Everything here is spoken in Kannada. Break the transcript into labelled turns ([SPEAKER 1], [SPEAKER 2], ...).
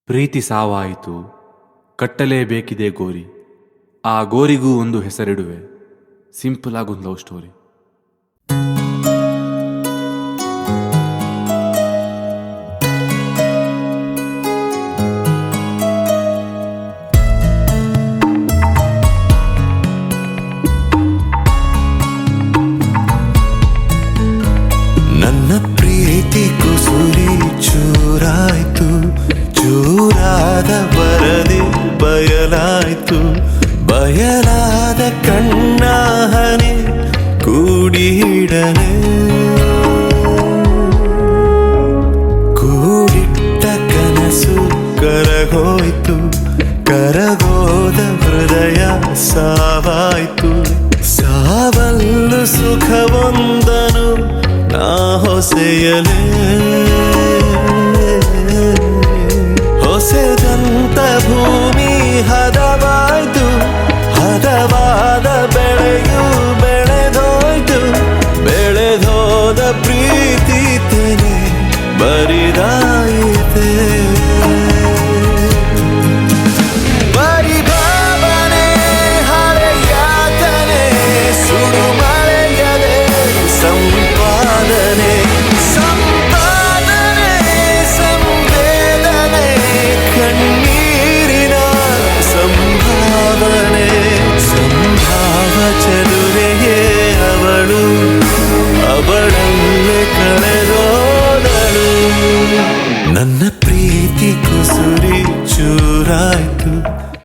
[SPEAKER 1] ಪ್ರೀತಿ ಸಾವಾಯಿತು, ಕಟ್ಟಲೇಬೇಕಿದೆ ಗೋರಿ. ಆ ಗೋರಿಗೂ ಒಂದು ಹೆಸರಿಡುವೆ, ಸಿಂಪಲ್ ಆಗೊಂದು ಲವ್ ಸ್ಟೋರಿ.
[SPEAKER 2] ನನ್ನ ಪ್ರೀತಿ ಕುಸುರಿ ಚೂರಾಯ್ತು, ಚೂರಾದ ಬರದಿ ಬಯಲಾಯ್ತು, ಬಯಲಾದ ಕಣ್ಣ ಹನಿ ಕೂಡಿಡನೆ, ಕೂಡಿಟ್ಟ ಕನಸು ಕರಗೋಯ್ತು, ಕರಗೋದ ಹೃದಯ ಸಾವಾಯ್ತು. ಸಾವಲ್ಲು ಸುಖವೊಂದನು ನಾ ಹೊಸೆಯಲೇ